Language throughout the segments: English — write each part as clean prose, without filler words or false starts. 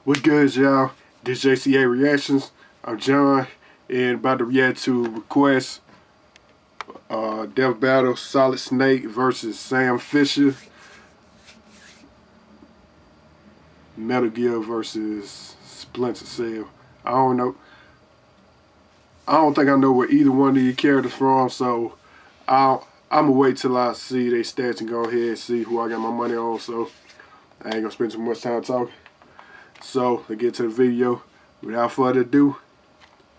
What good, y'all? This J.C.A. Reactions. I'm John, and about to react to requests. Death Battle, Solid Snake versus Sam Fisher. Metal Gear versus Splinter Cell. I don't know. I don't think I know where either one of these characters from, so I'm gonna wait till I see their stats and go ahead and see who I got my money on. So I ain't gonna spend too much time talking. So let's get to the video. Without further ado,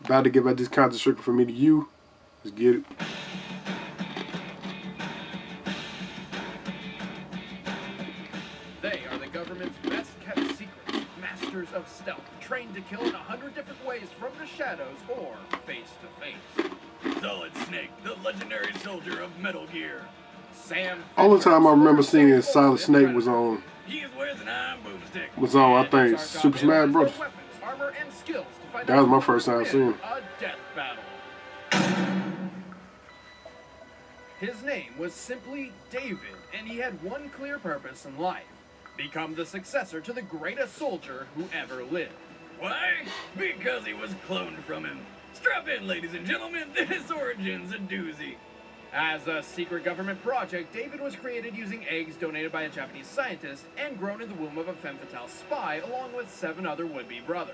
about to give out this content strictly from me to you. Let's get it. They are the government's best kept secret, masters of stealth, trained to kill in 100 different ways from the shadows or face to face. Solid Snake, the legendary soldier of Metal Gear. Sam. Only time I remember seeing Solid Snake was on. He is wears an iron boomstick. Was on, I think, Super Smash Bros. Weapons, armor, and skills to find That was my first time seeing him. a death battle. His name was simply David, and he had one clear purpose in life: become the successor to the greatest soldier who ever lived. Why? Because he was cloned from him. Strap in, ladies and gentlemen, this origin's a doozy. As a secret government project, David was created using eggs donated by a Japanese scientist and grown in the womb of a femme fatale spy along with 7 other would-be brothers.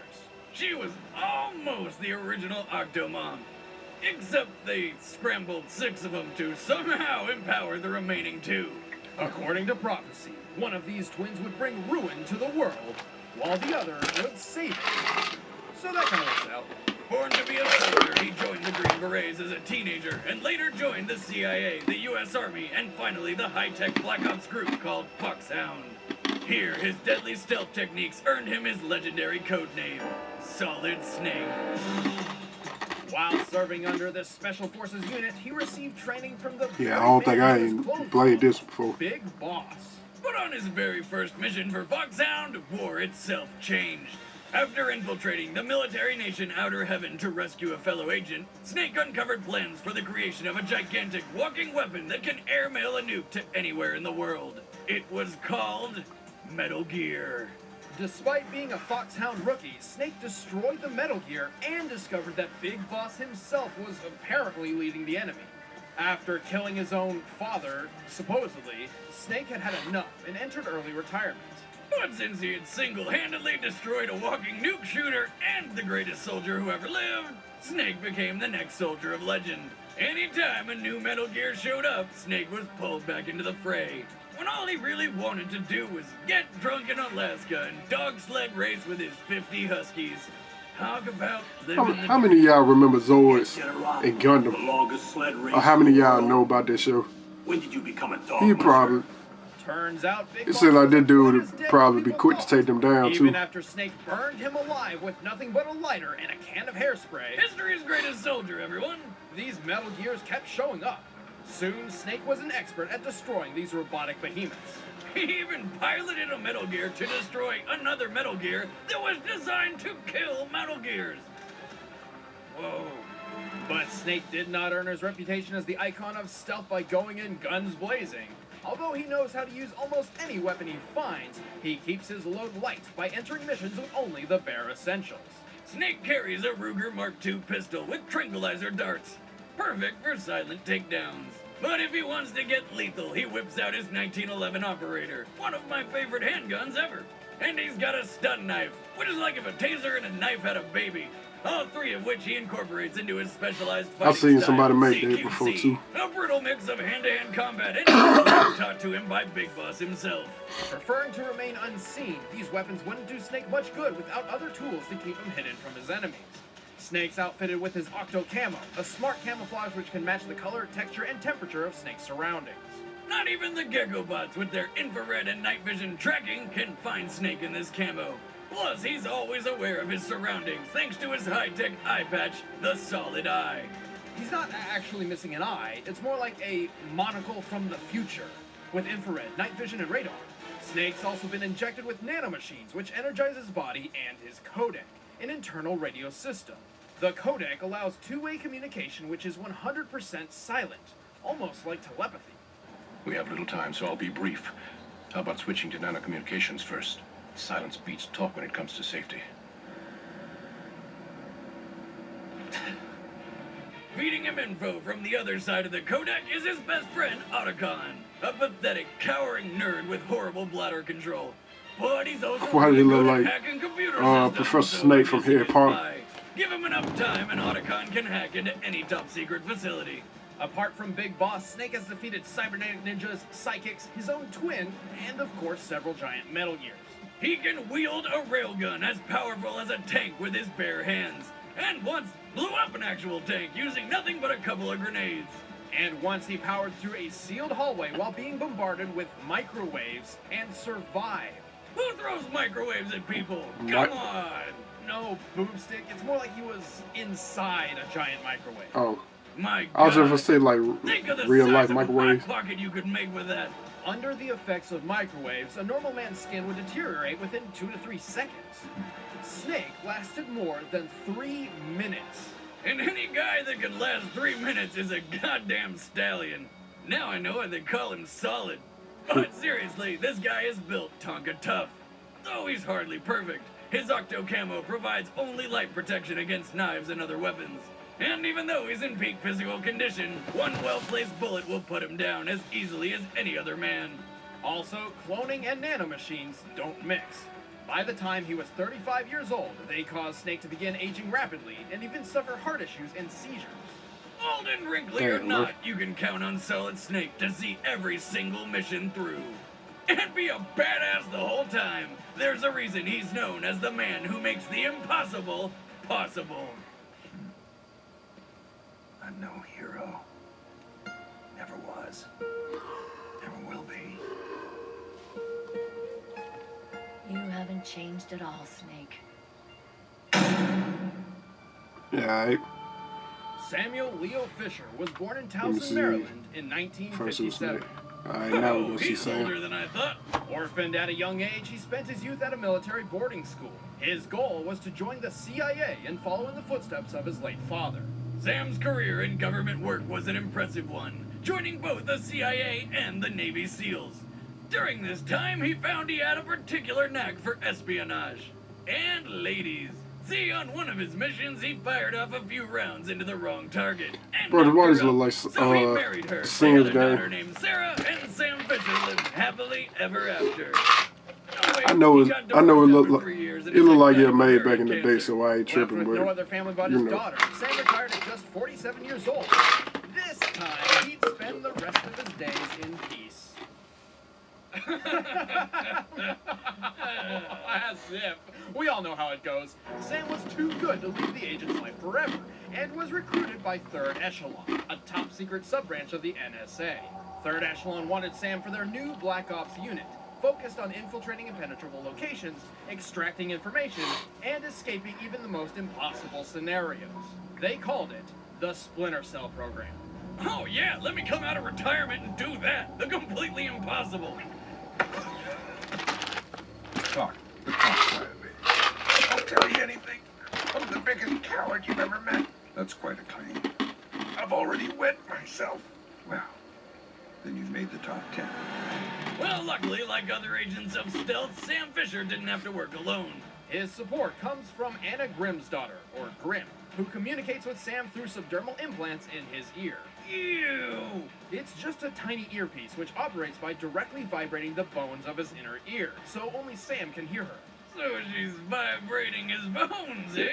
She was almost the original Octomom. Except they scrambled 6 of them to somehow empower the remaining 2. According to prophecy, one of these twins would bring ruin to the world, while the other would save it. So that kind of works out. Born to be a soldier, he joined the Green Berets as a teenager, and later joined the CIA, the U.S. Army, and finally the high-tech Black Ops group called Foxhound. Here, his deadly stealth techniques earned him his legendary codename, Solid Snake. While serving under this Special Forces unit, he received training from the Yeah, I don't think I ain't played this before. Big Boss. But on his very first mission for Foxhound, war itself changed. After infiltrating the military nation Outer Heaven to rescue a fellow agent, Snake uncovered plans for the creation of a gigantic walking weapon that can airmail a nuke to anywhere in the world. It was called Metal Gear. Despite being a Foxhound rookie, Snake destroyed the Metal Gear and discovered that Big Boss himself was apparently leading the enemy. After killing his own father, supposedly, Snake had had enough and entered early retirement. But since he had single-handedly destroyed a walking nuke shooter and the greatest soldier who ever lived, Snake became the next soldier of legend. Anytime a new Metal Gear showed up, Snake was pulled back into the fray, when all he really wanted to do was get drunk in Alaska and dog sled race with his 50 Huskies. Talk about How many of y'all remember Zords and Gundam? Or how many of y'all know about that show? When did you become a dog? He probably. Turns out Big It Boss seems like that dude was would dead probably to be quick to take them down, Even too. after Snake burned him alive with nothing but a lighter and a can of hairspray, History's greatest soldier, everyone. these Metal Gears kept showing up. Soon, Snake was an expert at destroying these robotic behemoths. He even piloted a Metal Gear to destroy another Metal Gear that was designed to kill Metal Gears. Whoa. But Snake did not earn his reputation as the icon of stealth by going in guns blazing. Although he knows how to use almost any weapon he finds, he keeps his load light by entering missions with only the bare essentials. Snake carries a Ruger Mark II pistol with tranquilizer darts. Perfect for silent takedowns. But if he wants to get lethal, he whips out his 1911 Operator, one of my favorite handguns ever. And he's got a stun knife, which is like if a taser and a knife had a baby. All 3 of which he incorporates into his specialized fighting I've seen style, somebody make that CQC, before, too. A brutal mix of hand-to-hand combat and taught to him by Big Boss himself. Preferring to remain unseen, these weapons wouldn't do Snake much good without other tools to keep him hidden from his enemies. Snake's outfitted with his Octo Camo, a smart camouflage which can match the color, texture, and temperature of Snake's surroundings. Not even the Gecko bots with their infrared and night vision tracking can find Snake in this camo. Plus, he's always aware of his surroundings thanks to his high-tech eye patch, the Solid Eye. He's not actually missing an eye, it's more like a monocle from the future, with infrared, night vision, and radar. Snake's also been injected with nanomachines, which energize his body and his codec, an internal radio system. The codec allows two-way communication, which is 100% silent, almost like telepathy. We have little time, so I'll be brief. How about switching to nanocommunications first? Silence beats talk when it comes to safety. Feeding him info from the other side of the codec is his best friend, Otacon, a pathetic, cowering nerd with horrible bladder control. But he's also Why do they look good at like hacking computer systems, Professor so Snape from I guess he Harry gets Potter? by. Give him enough time and Otacon can hack into any top-secret facility. Apart from Big Boss, Snake has defeated cybernetic ninjas, psychics, his own twin, and of course several giant Metal Gears. He can wield a railgun as powerful as a tank with his bare hands, and once blew up an actual tank using nothing but a couple of grenades. And once he powered through a sealed hallway while being bombarded with microwaves and survived. Who throws microwaves at people? What? Come on! No, Boomstick, it's more like he was inside a giant microwave. Oh, My God! I was just gonna say like Think of the real size life of a microwaves. hot pocket you could make with that. Under the effects of microwaves, a normal man's skin would deteriorate within 2 to 3 seconds. Snake lasted more than 3 minutes. And any guy that can last 3 minutes is a goddamn stallion. Now I know why they call him Solid. But seriously, this guy is built Tonka tough. Though he's hardly perfect, his Octo Camo provides only light protection against knives and other weapons. And even though he's in peak physical condition, one well-placed bullet will put him down as easily as any other man. Also, cloning and nanomachines don't mix. By the time he was 35 years old, they caused Snake to begin aging rapidly and even suffer heart issues and seizures. Old and wrinkly or Damn, not, look. you can count on Solid Snake to see every single mission through. And be a badass the whole time. There's a reason he's known as the man who makes the impossible possible. I'm no hero. Never was. Never will be. You haven't changed at all, Snake. Yeah, Samuel Leo Fisher was born in me see. Towson, Maryland in first it was 1957. Snake. Alright, now we're Oh, gonna see he's older Sam. than I thought. Orphaned at a young age, he spent his youth at a military boarding school. His goal was to join the CIA and follow in the footsteps of his late father. Sam's career in government work was an impressive one, joining both the CIA and the Navy SEALs. During this time, he found he had a particular knack for espionage. And ladies. See, on one of his missions, he fired off a few rounds into the wrong target. And Bro, the knocked bodies her look up. like So he married her. singers They had a game. daughter named Sarah, and Sam Fisher lived happily ever after. Oh, wait, I know he it. got I know it divorced look after like 3 years and it looked his like ex it died made of back in the day, cancer. so I ain't Left tripping. with But no other family but you his know. daughter, Sam retired at just 47 years old. This time, he'd spend the rest of his days in peace. As if. We all know how it goes. Sam was too good to leave the agent's life forever, and was recruited by Third Echelon, a top-secret sub-branch of the NSA. Third Echelon wanted Sam for their new Black Ops unit, focused on infiltrating impenetrable locations, extracting information, and escaping even the most impossible scenarios. They called it the Splinter Cell program. Oh yeah, let me come out of retirement and do that. The completely impossible. Talk. Talk quietly. I'll tell you anything. I'm the biggest coward you've ever met. That's quite a claim. I've already wet myself. Well, then you've made the top 10. Well, luckily, like other agents of stealth, Sam Fisher didn't have to work alone. His support comes from Anna Grimm's daughter, or Grimm, who communicates with Sam through subdermal implants in his ear. Ew! It's just a tiny earpiece which operates by directly vibrating the bones of his inner ear, so only Sam can hear her. So she's vibrating his bones, eh?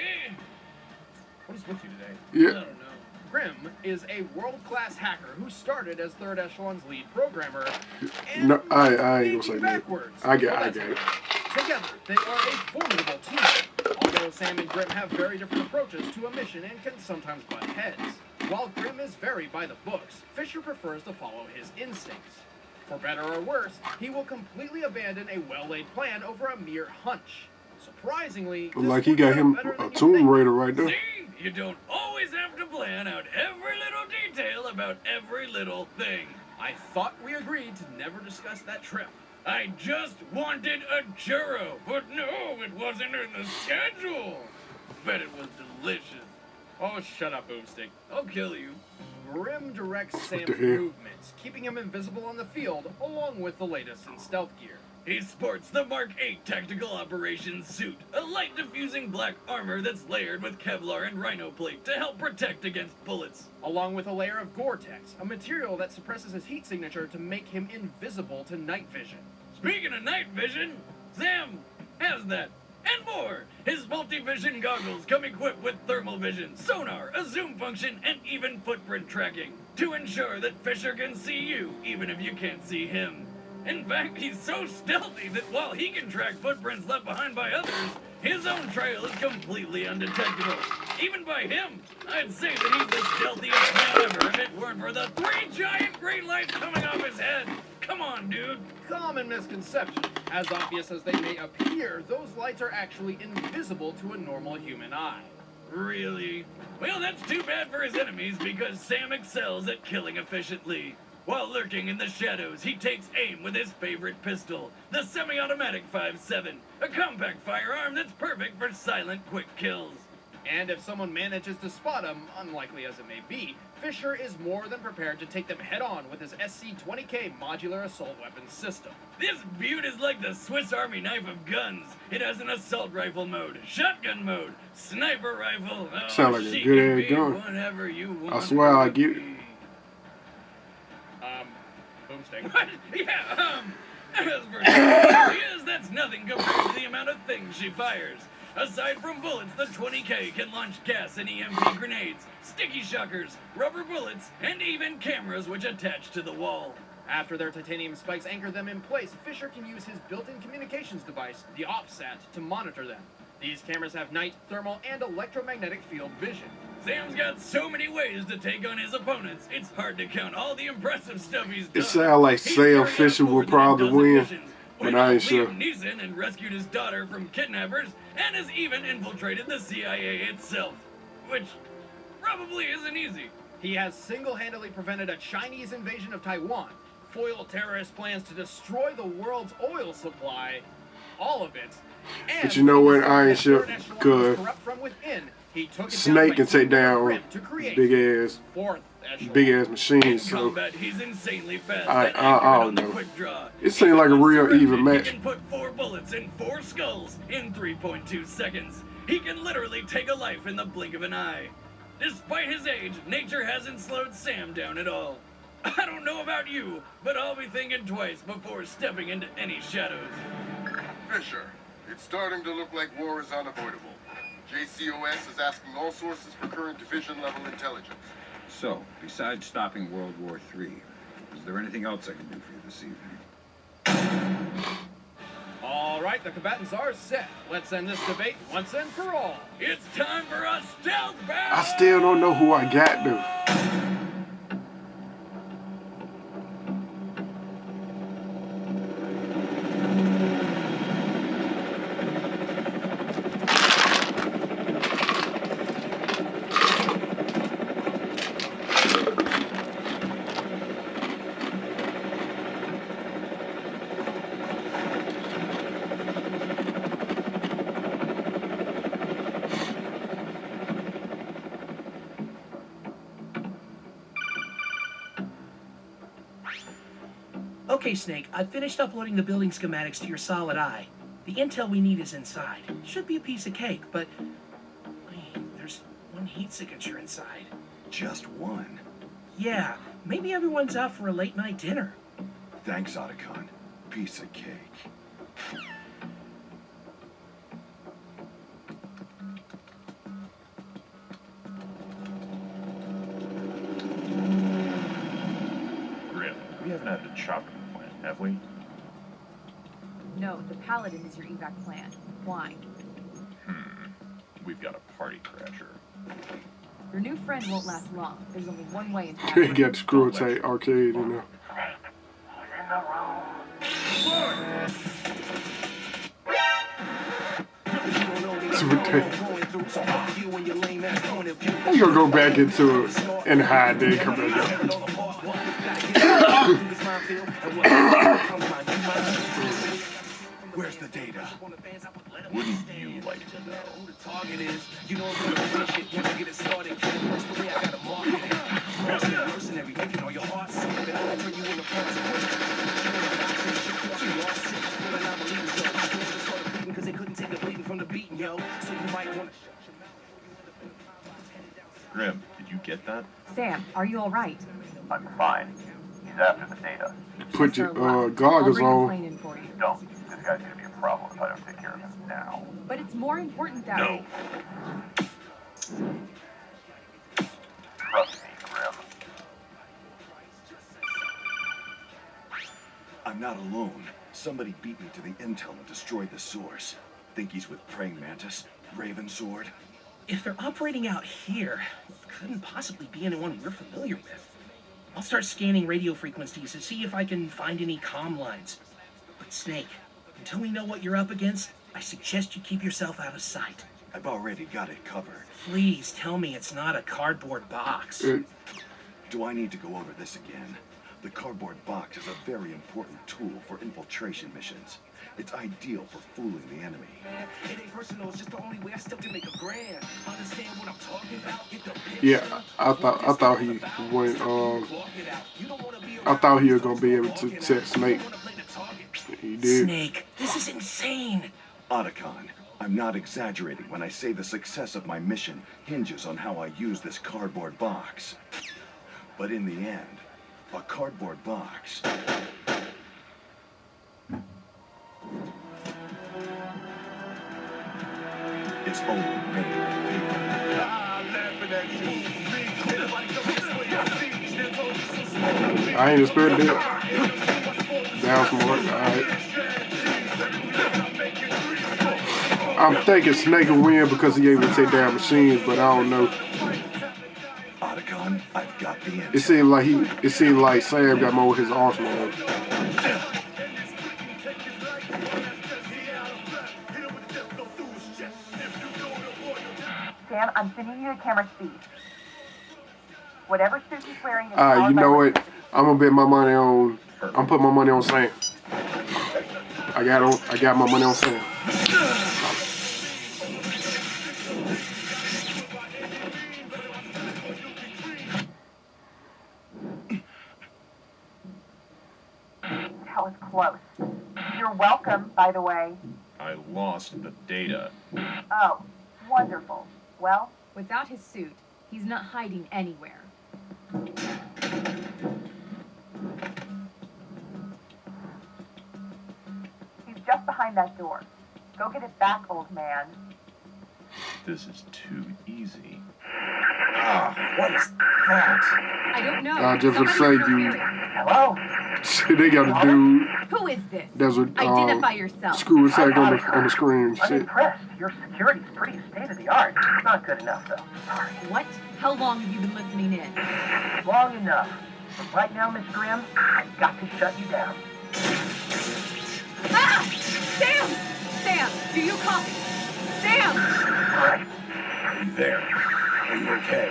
What is with you today? I Yeah, don't know. Grimm is a world-class hacker who started as Third Echelon's lead programmer. And no, I ain't gonna thinking say that. backwards. I get Well, it. Together, they are a formidable team. Although Sam and Grimm have very different approaches to a mission and can sometimes butt heads. While Grimm is very by the books, Fisher prefers to follow his instincts. For better or worse, he will completely abandon a well-laid plan over a mere hunch. Surprisingly, this Like he works got out him better than a you Tomb think. Raider right there. See? You don't always have to plan out every little detail about every little thing. I thought we agreed to never discuss that trip. I just wanted a churro, but no, it wasn't in the schedule. Bet it was delicious. Oh, shut up, Boomstick. I'll kill you. Grimm directs the Sam's hell? movements, keeping him invisible on the field, along with the latest in stealth gear. He sports the Mark 8 Tactical Operations suit, a light diffusing black armor that's layered with Kevlar and rhino plate to help protect against bullets. Along with a layer of Gore-Tex, a material that suppresses his heat signature to make him invisible to night vision. Speaking of night vision, Sam has that. And more! His multi-vision goggles come equipped with thermal vision, sonar, a zoom function, and even footprint tracking to ensure that Fisher can see you even if you can't see him. In fact, he's so stealthy that while he can track footprints left behind by others, his own trail is completely undetectable. Even by him, I'd say that he's the stealthiest man ever if it weren't for the 3 giant green lights coming off his head. Come on, dude. Common misconception. As obvious as they may appear, those lights are actually invisible to a normal human eye. Really? Well, that's too bad for his enemies because Sam excels at killing efficiently. While lurking in the shadows, he takes aim with his favorite pistol, the semi-automatic 5.7, a compact firearm that's perfect for silent, quick kills. And if someone manages to spot him, unlikely as it may be, Fisher is more than prepared to take them head-on with his SC-20K modular assault weapons system. This beaut is like the Swiss Army knife of guns. It has an assault rifle mode, shotgun mode, sniper rifle. Oh, Sound like a she good can ass be gun. whatever you want I swear her I to get it. be. Boomstick. What? Yeah, as for she is, that's nothing compared to the amount of things she fires. Aside from bullets, the 20K can launch gas and EMP grenades, sticky shockers, rubber bullets, and even cameras which attach to the wall. After their titanium spikes anchor them in place, Fisher can use his built-in communications device, the OpSat, to monitor them. These cameras have night, thermal, and electromagnetic field vision. Sam's got so many ways to take on his opponents, it's hard to count all the impressive stuff he's done. It sounds like He's Sam carried out Fisher more will than a probably dozen win, missions, but went I on ain't sure. Liam Neeson and rescued his daughter from kidnappers, and has even infiltrated the CIA itself. Which probably isn't easy. He has single-handedly prevented a Chinese invasion of Taiwan, foiled terrorist plans to destroy the world's oil supply, all of it. And But you know what? when I ain't that sure, third echelon was cause corrupt from within, he took it Snake down can by take down Rim to create big ass machines. In So combat, he's insanely fast. I and accurate don't on the know. quick draw. It seemed like a real Even even when match. He can put 4 bullets in 4 skulls in 3.2 seconds. He can literally take a life in the blink of an eye. Despite his age, nature hasn't slowed Sam down at all. I don't know about you, but I'll be thinking twice before stepping into any shadows. Fisher, it's starting to look like war is unavoidable. J.C.A. is asking all sources for current division-level intelligence. So, besides stopping World War III, is there anything else I can do for you this evening? All right, the combatants are set. Let's end this debate once and for all. It's time for a stealth battle! I still don't know who I got though. Okay, Snake, I've finished uploading the building schematics to your solid eye. The intel we need is inside. Should be a piece of cake, but wait, there's one heat signature inside. Just one. Yeah, maybe everyone's out for a late night dinner. Thanks, Otacon. Piece of cake. Grim, we haven't had the chopping plant, have we? No, the Paladin is your evac plan. Why? We've got a party crasher. Your new friend won't last long. There's only one way into that They room. got the screw tape arcade in there. Screw tape. How you gonna go back into it and hide then come back out? Where's the data? Wouldn't you like to know? from the beating, yo. So you might want to shut your mouth. Grim, did you get that? Sam, are you all right? I'm fine. He's after the data. Put your I'll goggles bring the on. plane in for you. Don't. This guy's gonna be a problem if I don't take care of him now. But it's more important that No. Trust me, Grim. I'm not alone. Somebody beat me to the intel and destroyed the source. Think he's with Praying Mantis, Raven Sword? If they're operating out here, it couldn't possibly be anyone we're familiar with. I'll start scanning radio frequencies to see if I can find any comm lines. But Snake, until we know what you're up against, I suggest you keep yourself out of sight. I've already got it covered. Please tell me it's not a cardboard box. Do I need to go over this again? The cardboard box is a very important tool for infiltration missions. It's ideal for fooling the enemy. It ain't personal, it's just the only way I still can make a grand. Understand what I'm talking about? Get the picture. Yeah, I thought he went. I thought he was gonna be able to test Snake. He did. Snake, this is insane. Otacon, I'm not exaggerating when I say the success of my mission hinges on how I use this cardboard box. But in the end, a cardboard box is only made of paper. I ain't expecting it. Down some more. Alright. I'm thinking Snake will win because he able to take down machines, but I don't know. Otacon, I've got the answer. It seemed like Sam got more of his arsenal. Sam, I'm sending you a camera speed. Whatever suit he's wearing is You know what? I'm gonna bet my money on. I'm putting my money on Sam. I got my money on Sam. That was close. You're welcome, by the way. I lost the data. Oh, wonderful. Well, without his suit, he's not hiding anywhere. He's just behind that door. Go get it back, old man. This is too easy. What is that? I don't know. I just would say you. Hello? They got a dude. Who is this? That's what. Identify yourself. Screw attack on the screen. I'm Shit. impressed. Your security's pretty state-of-the-art. Not good enough, though. Sorry. What? How long have you been listening in? Long enough. But right now, Miss Grimm, I've got to shut you down. Ah! Sam! Sam, do you copy? Sam! Are you there? Are you okay?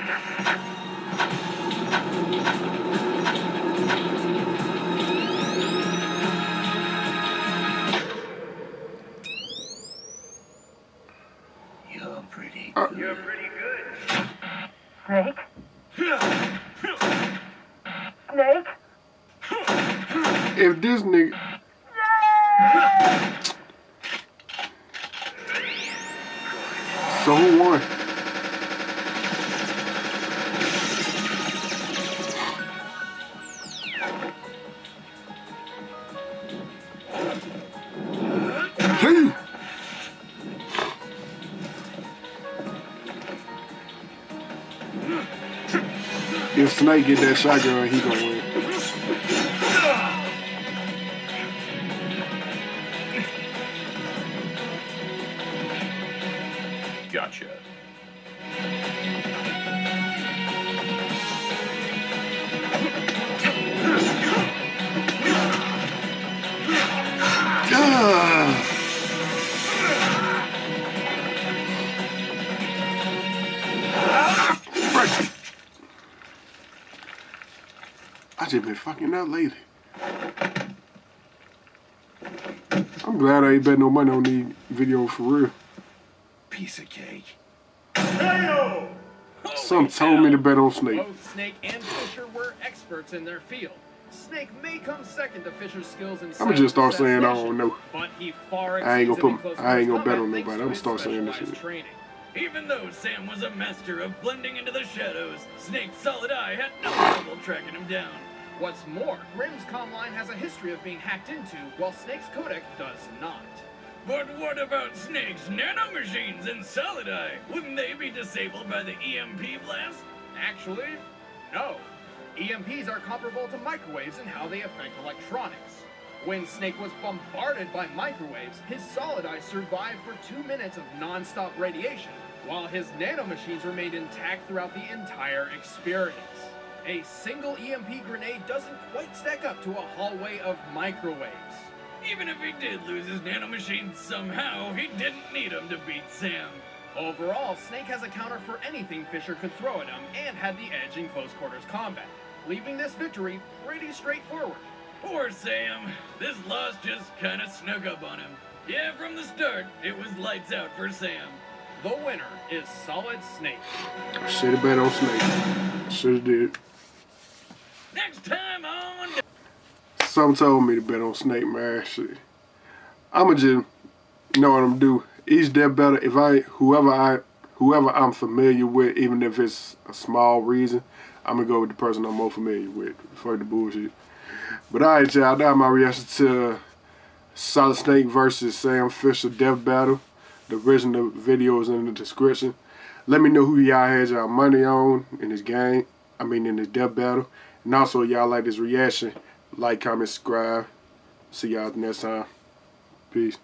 You're pretty good. You're pretty good. Snake? Snake? If this nigga. So who won? Hey! If Snake get that shotgun, he gonna win. Gotcha. I just been fucking out lately. I'm glad I ain't bet no money on these videos for real. Piece of cake. Some told me to bet on Snake. Both Snake and Fisher were experts in their field, Snake may come second to Fisher's skills in I'ma just start saying I assassination, don't know. but he far I ain't exceeds gonna him in close I ain't gonna quarters bet on combat nobody. thanks I'm to his start saying this specialized shit. training. Even though Sam was a master of blending into the shadows, Snake's solid eye had no trouble tracking him down. What's more, Grimm's comm line has a history of being hacked into, while Snake's codec does not. But what about Snake's nanomachines and solid eye? Wouldn't they be disabled by the EMP blast? Actually, no. EMPs are comparable to microwaves in how they affect electronics. When Snake was bombarded by microwaves, his solid eye survived for 2 minutes of non-stop radiation, while his nanomachines remained intact throughout the entire experience. A single EMP grenade doesn't quite stack up to a hallway of microwaves. Even if he did lose his nanomachines somehow, he didn't need them to beat Sam. Overall, Snake has a counter for anything Fisher could throw at him and had the edge in close quarters combat, leaving this victory pretty straightforward. Poor Sam. This loss just kinda snuck up on him. Yeah, from the start, it was lights out for Sam. The winner is Solid Snake. Should've bet on Snake. Should've did. Next time on... Something told me to bet on Snake, man. Shit. I'ma just know what I'm do. Each step better. If whoever I'm familiar with, even if it's a small reason, I'm gonna go with the person I'm more familiar with. Fuck the bullshit. But alright, y'all. That's my reaction to Solid Snake versus Sam Fisher Death Battle. The original video is in the description. Let me know who y'all had y'all money on in this game. In this death battle. And also, y'all like this reaction. Like, comment, subscribe. See y'all next time. Peace.